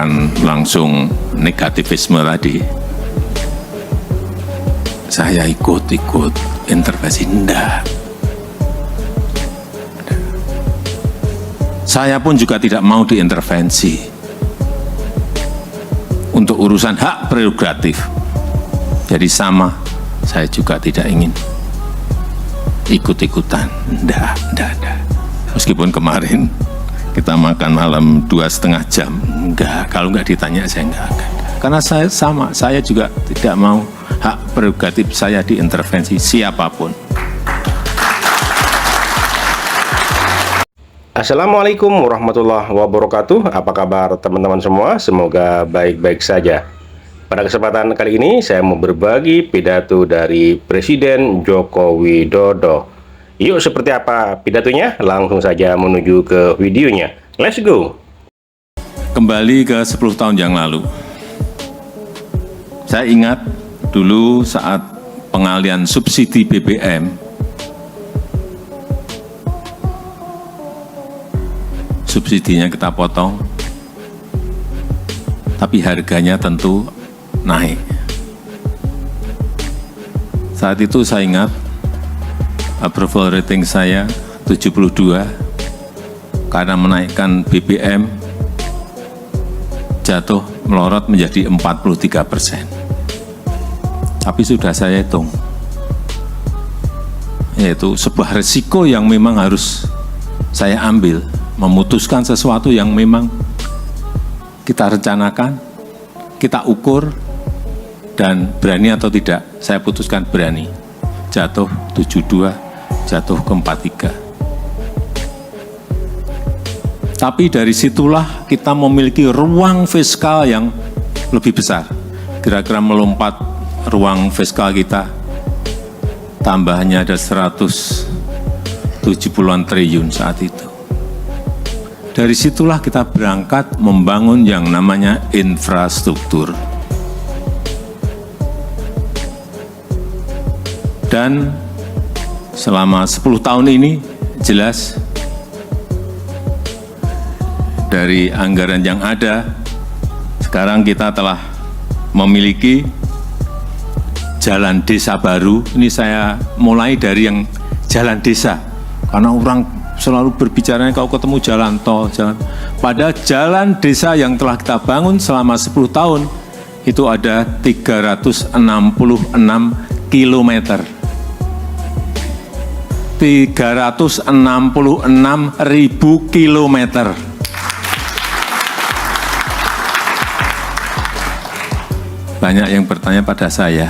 bukan langsung negativisme tadi. Saya ikut intervensi, enggak. Saya pun juga tidak mau diintervensi untuk urusan hak prerogatif. Jadi sama, saya juga tidak ingin ikut-ikutan, enggak. Meskipun kemarin kita makan malam 2,5 jam, enggak, kalau enggak ditanya saya enggak akan. Karena saya sama, saya juga tidak mau hak prerogatif saya diintervensi siapapun. Assalamualaikum warahmatullahi wabarakatuh. Apa kabar teman-teman semua? Semoga baik-baik saja. Pada kesempatan kali ini saya mau berbagi pidato dari Presiden Joko Widodo. Yuk, seperti apa pidatonya? Langsung saja menuju ke videonya. Let's go! Kembali ke 10 tahun yang lalu. Saya ingat dulu saat pengalihan subsidi BBM, subsidinya kita potong, tapi harganya tentu naik. Saat itu saya ingat approval rating saya 72 karena menaikkan BBM jatuh melorot menjadi 43%. Tapi sudah saya hitung, yaitu sebuah resiko yang memang harus saya ambil, memutuskan sesuatu yang memang kita rencanakan, kita ukur, dan berani atau tidak, saya putuskan berani. Jatuh 72, jatuh ke 43. Tapi dari situlah kita memiliki ruang fiskal yang lebih besar. Kira-kira melompat ruang fiskal kita, tambahannya ada 170-an triliun saat itu. Dari situlah kita berangkat membangun yang namanya infrastruktur. Dan selama 10 tahun ini jelas dari anggaran yang ada, sekarang kita telah memiliki jalan desa baru. Ini saya mulai dari yang jalan desa, karena orang selalu berbicara kalau ketemu jalan tol, pada jalan desa yang telah kita bangun selama 10 tahun, itu ada 366 kilometer. 366.000 kilometer. Banyak yang bertanya pada saya,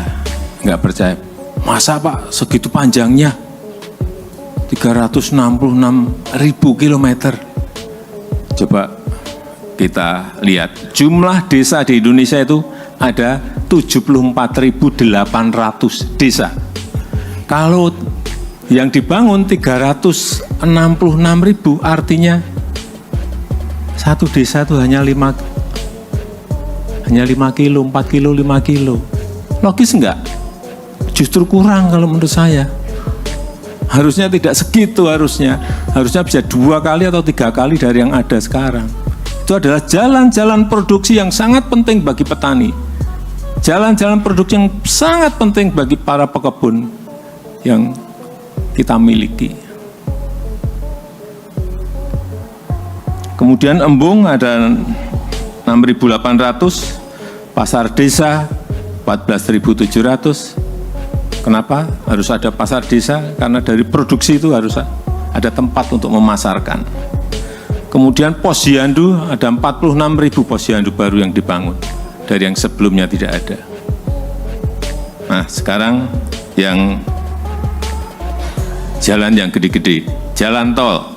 nggak percaya, masa Pak segitu panjangnya? 366.000 kilometer. Coba kita lihat, jumlah desa di Indonesia itu ada 74.800 desa. Kalau yang dibangun 366.000, artinya satu desa itu hanya 5 kilo, 4 kilo, 5 kilo. Logis enggak? Justru kurang kalau menurut saya. Harusnya tidak segitu, harusnya bisa 2 kali atau 3 kali dari yang ada sekarang. Itu adalah jalan-jalan produksi yang sangat penting bagi petani. Jalan-jalan produksi yang sangat penting bagi para pekebun yang kita miliki. Kemudian embung ada 6.800, pasar desa 14.700. Kenapa harus ada pasar desa? Karena dari produksi itu harus ada tempat untuk memasarkan. Kemudian posyandu ada 46.000 posyandu baru yang dibangun dari yang sebelumnya tidak ada. Nah, sekarang yang jalan yang gede-gede, jalan tol.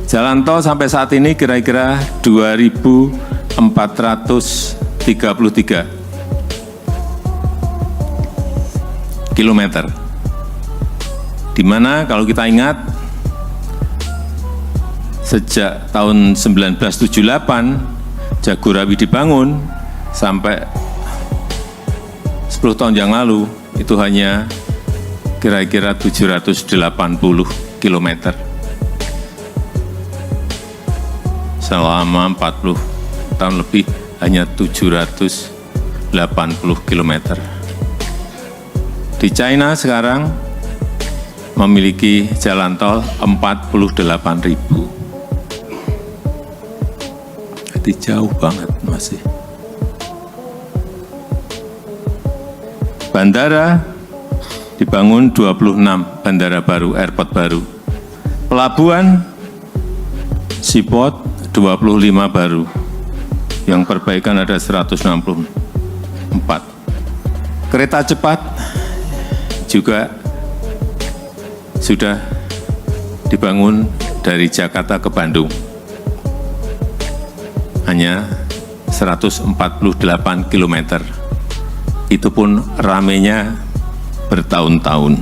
Jalan tol sampai saat ini kira-kira 2.433 kilometer. Di mana kalau kita ingat, sejak tahun 1978 Jagorawi dibangun sampai 10 tahun yang lalu itu hanya kira-kira 780 km. Selama 40 tahun lebih hanya 780 km. Di China sekarang memiliki jalan tol 48.000. Jadi jauh banget masih. Bandara dibangun 26 bandara baru, airport baru. Pelabuhan seaport 25 baru. Yang perbaikan ada 164. Kereta cepat juga sudah dibangun dari Jakarta ke Bandung. Hanya 148 km. Itu pun ramenya bertahun-tahun.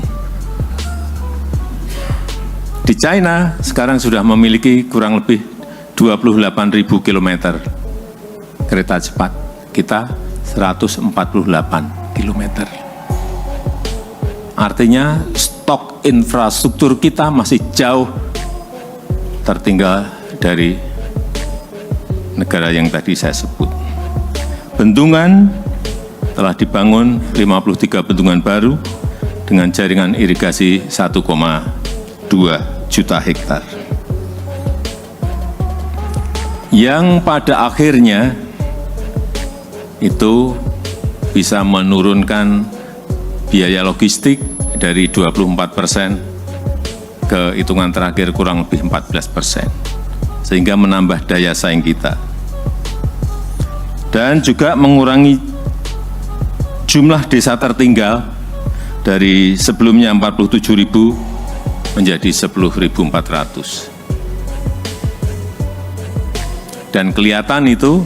Di China sekarang sudah memiliki kurang lebih 28.000 km kereta cepat. Kita 148 km. Artinya stok infrastruktur kita masih jauh tertinggal dari negara yang tadi saya sebut. Bendungan telah dibangun 53 bendungan baru dengan jaringan irigasi 1,2 juta hektar. Yang pada akhirnya itu bisa menurunkan biaya logistik dari 24% ke hitungan terakhir kurang lebih 14%, sehingga menambah daya saing kita. Dan juga mengurangi jumlah desa tertinggal dari sebelumnya 47.000 menjadi 10.400. Dan kelihatan itu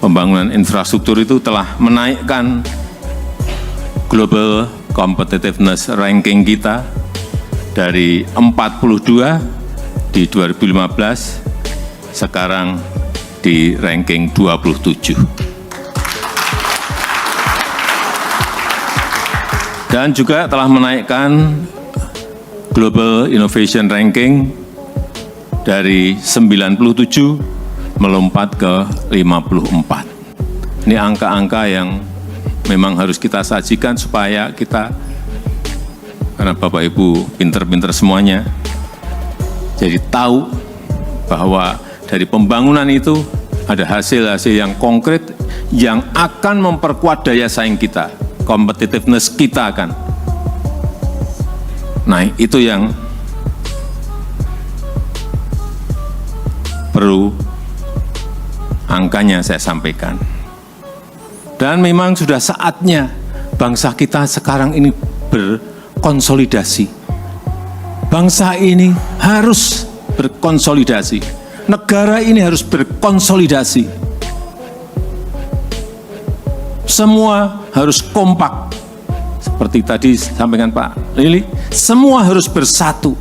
pembangunan infrastruktur itu telah menaikkan global competitiveness ranking kita dari 42 di 2015 sekarang di ranking 27. Dan juga telah menaikkan global innovation ranking dari 97 melompat ke 54. Ini angka-angka yang memang harus kita sajikan supaya kita, karena Bapak Ibu pinter-pinter semuanya, jadi tahu bahwa dari pembangunan itu ada hasil-hasil yang konkret yang akan memperkuat daya saing kita, competitiveness kita akan naik. Itu yang perlu angkanya saya sampaikan. Dan memang sudah saatnya bangsa kita sekarang ini berkonsolidasi. Bangsa ini harus berkonsolidasi. Negara ini harus berkonsolidasi. Semua harus kompak. Seperti tadi sampaikan Pak Lili, semua harus bersatu.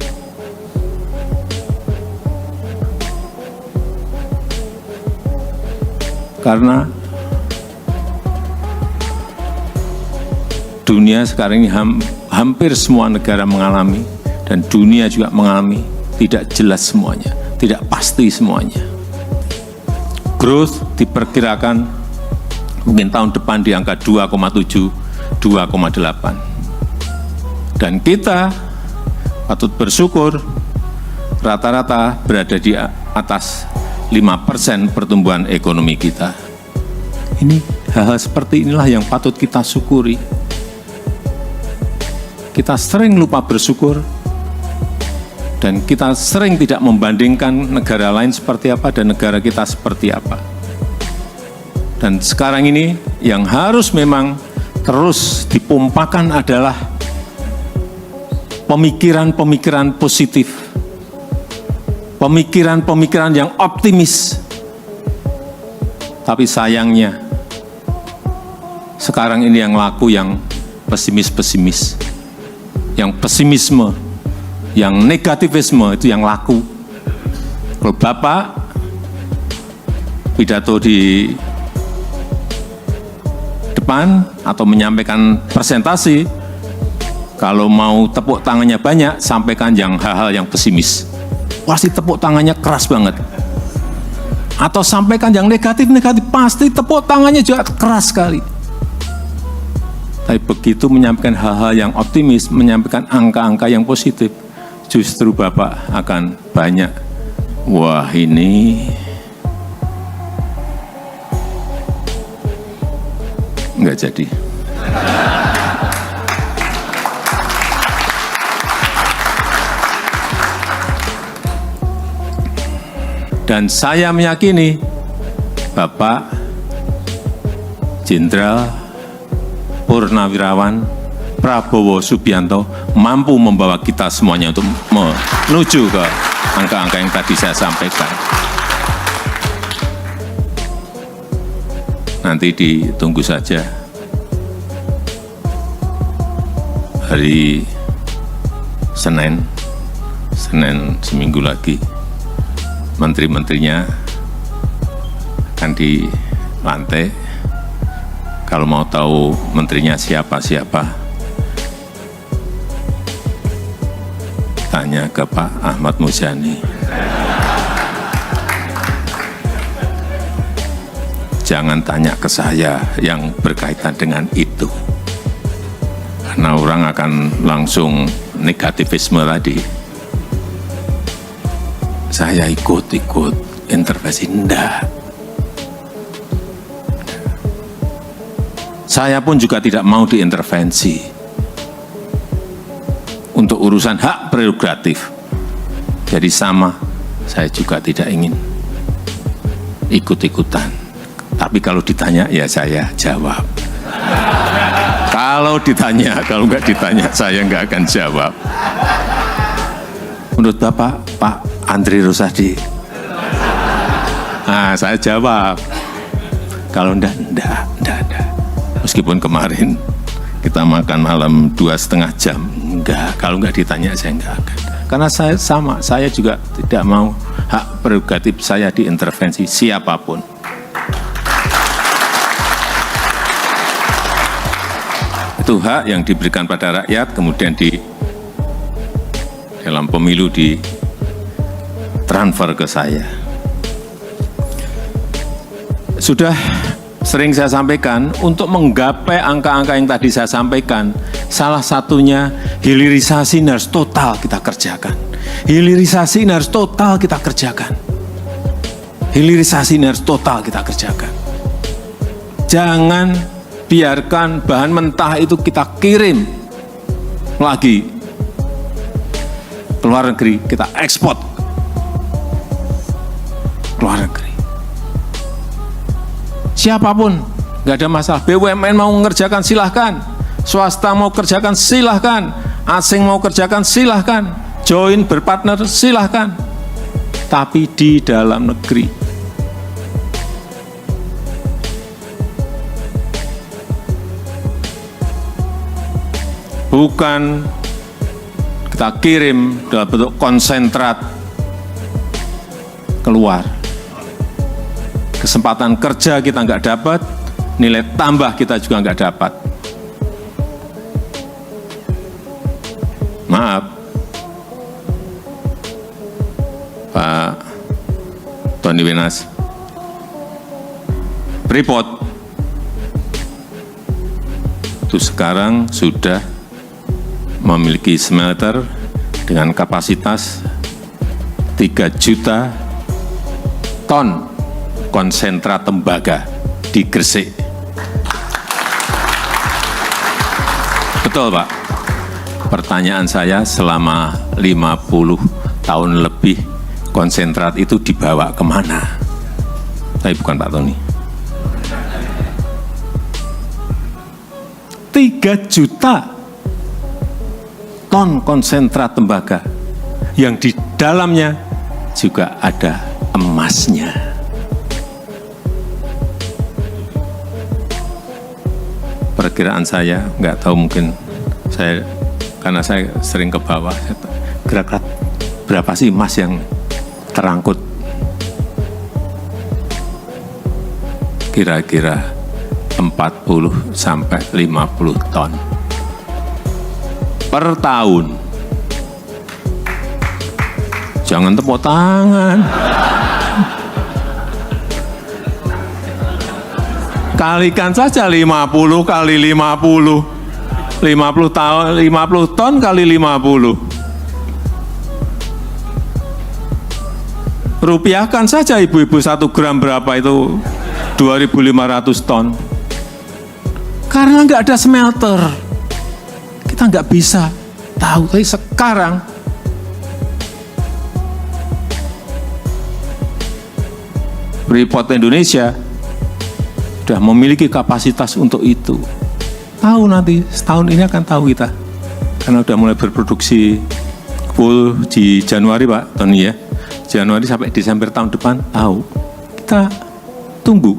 Karena dunia sekarang ini hampir semua negara mengalami, dan dunia juga mengalami, tidak jelas semuanya, tidak pasti semuanya. Growth diperkirakan mungkin tahun depan di angka 2,7, 2,8. Dan kita patut bersyukur rata-rata berada di atas 5% pertumbuhan ekonomi kita. Ini hal-hal seperti inilah yang patut kita syukuri. Kita sering lupa bersyukur, dan kita sering tidak membandingkan negara lain seperti apa dan negara kita seperti apa. Dan sekarang ini yang harus memang terus dipompakan adalah pemikiran-pemikiran positif, pemikiran-pemikiran yang optimis. Tapi sayangnya sekarang ini yang laku yang pesimis-pesimis, yang pesimisme, yang negativisme itu yang laku. Kalau Bapak pidato di depan atau menyampaikan presentasi, kalau mau tepuk tangannya banyak, sampaikan yang hal-hal yang pesimis. Pasti tepuk tangannya keras banget. atau sampaikan yang negatif-negatif, pasti tepuk tangannya juga keras sekali. Tapi begitu menyampaikan hal-hal yang optimis, menyampaikan angka-angka yang positif, justru Bapak akan banyak, wah ini nggak jadi. Dan saya meyakini Bapak Jenderal Purnawirawan Prabowo Subianto mampu membawa kita semuanya untuk menuju ke angka-angka yang tadi saya sampaikan. Nanti ditunggu saja hari Senin seminggu lagi. Menteri-menterinya akan dilantik. Kalau mau tahu menterinya siapa-siapa, tanya ke Pak Ahmad Muzani. Jangan tanya ke saya yang berkaitan dengan itu. Karena orang akan langsung negativisme tadi. Saya ikut intervensi, enggak. Saya pun juga tidak mau diintervensi untuk urusan hak prerogatif. Jadi sama, saya juga tidak ingin ikut-ikutan. Tapi kalau ditanya, ya saya jawab. Kalau ditanya, kalau nggak ditanya, saya nggak akan jawab. Menurut Bapak, Pak Andri Rosadi, nah saya jawab. Kalau enggak. Meskipun kemarin kita makan malam 2,5 jam, enggak. Kalau enggak ditanya, saya enggak akan. Karena saya sama, saya juga tidak mau hak prerogatif saya diintervensi siapapun. Itu hak yang diberikan pada rakyat, kemudian di dalam pemilu di transfer ke saya. Sudah sering saya sampaikan, untuk menggapai angka-angka yang tadi saya sampaikan, salah satunya hilirisasi ini harus total kita kerjakan. Hilirisasi ini harus total kita kerjakan. Hilirisasi ini harus total kita kerjakan. Jangan biarkan bahan mentah itu kita kirim lagi ke luar negeri, kita ekspor luar negeri. Siapapun, nggak ada masalah. BUMN mau mengerjakan silahkan, swasta mau kerjakan silahkan, asing mau kerjakan silahkan, join berpartner silahkan. Tapi di dalam negeri. Bukan kita kirim dalam bentuk konsentrat keluar. Kesempatan kerja kita nggak dapat, nilai tambah kita juga nggak dapat. Maaf, Pak Tony Wenas, Freeport itu sekarang sudah memiliki smelter dengan kapasitas 3 juta ton konsentrat tembaga di Gresik. Betul, Pak. Pertanyaan saya, selama 50 tahun lebih konsentrat itu dibawa kemana? Tapi bukan Pak Tony. 3 juta ton konsentrat tembaga yang di dalamnya juga ada emasnya. Perkiraan saya, nggak tahu, mungkin saya, karena saya sering ke bawah, kira-kira berapa sih emas yang terangkut? Kira-kira 40 sampai 50 ton per tahun. Jangan tepuk tangan. Kalikan saja 50 kali 50. 50 ton kali 50. Rupiahkan saja ibu-ibu 1 gram berapa itu 2.500 ton. Karena nggak ada smelter, kita nggak bisa tahu. Tapi sekarang Freeport Indonesia sudah memiliki kapasitas untuk itu. Tahu nanti setahun ini akan tahu kita, karena sudah mulai berproduksi full di Januari Pak Tony ya. Januari sampai Desember tahun depan tahu. Kita tunggu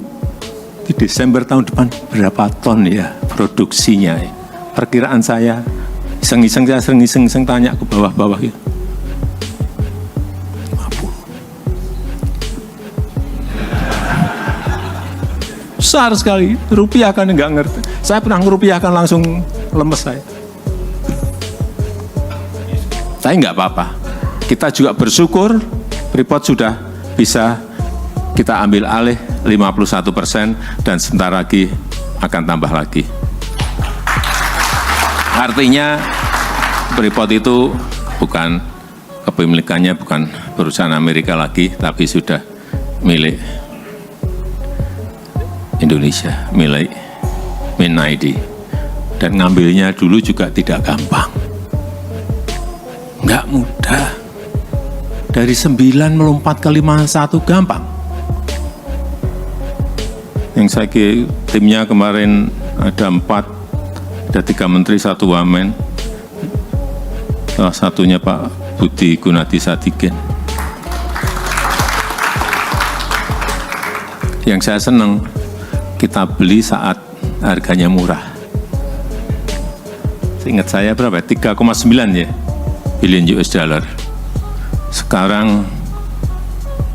di Desember tahun depan berapa ton ya produksinya ya. Perkiraan saya, iseng-iseng tanya ke bawah-bawah ya. 50. Besar sekali, rupiah kan nggak ngerti. Saya pernah ngerupiahkan langsung lemes saya. Tapi nggak apa-apa. Kita juga bersyukur Freeport sudah bisa kita ambil alih 51% dan sebentar lagi akan tambah lagi. Artinya Freeport itu bukan kepemilikannya, bukan perusahaan Amerika lagi, tapi sudah milik Indonesia, milik MinID. Dan ngambilnya dulu juga tidak gampang. Nggak mudah. Dari 9 melompat ke 51 gampang. Yang saya kira timnya kemarin ada 4, ada 3 menteri, 1 wamen. Salah satunya Pak Budi Gunadi Sadikin. Yang saya senang, kita beli saat harganya murah. Ingat saya berapa? 3,9 ya billion US dollar. Sekarang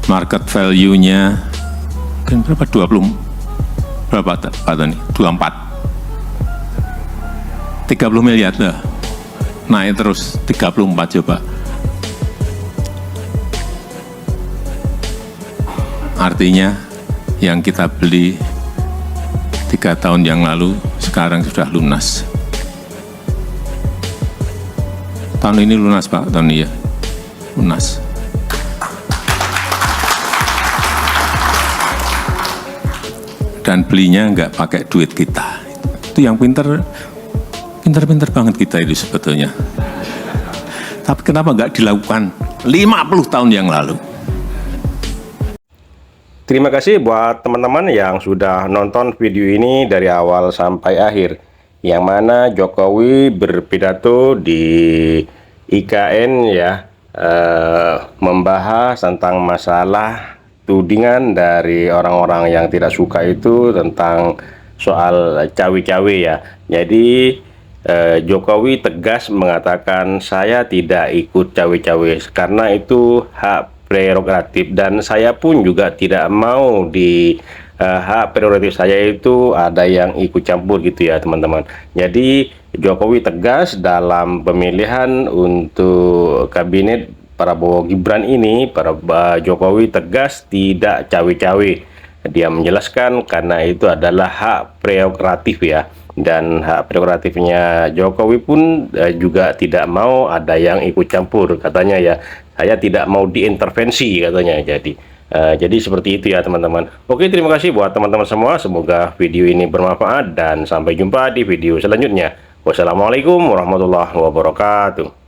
market value-nya kan berapa? 20 berapa Pak Tony? 24. 30 miliar lah. Naik terus 34 coba. Artinya yang kita beli 3 tahun yang lalu sekarang sudah lunas. Tahun ini lunas Pak Tony ya. Lunas. Dan belinya nggak pakai duit kita. Itu yang pinter banget kita itu sebetulnya. Tapi kenapa nggak dilakukan 50 tahun yang lalu? Terima kasih buat teman-teman yang sudah nonton video ini dari awal sampai akhir. Yang mana Jokowi berpidato di IKN ya, membahas tentang masalah tudingan dari orang-orang yang tidak suka itu tentang soal cawe-cawe ya. Jadi Jokowi tegas mengatakan saya tidak ikut cawe-cawe karena itu hak prerogatif, dan saya pun juga tidak mau di hak prerogatif saya itu ada yang ikut campur gitu ya teman-teman. Jadi Jokowi tegas dalam pemilihan untuk kabinet Prabowo Gibran ini, Jokowi tegas tidak cawe-cawe. Dia menjelaskan karena itu adalah hak prerogatif ya, dan hak prerogatifnya Jokowi pun juga tidak mau ada yang ikut campur katanya ya. Saya tidak mau diintervensi katanya. Jadi seperti itu ya teman-teman. Oke, terima kasih buat teman-teman semua. Semoga video ini bermanfaat dan sampai jumpa di video selanjutnya. Wassalamualaikum warahmatullahi wabarakatuh.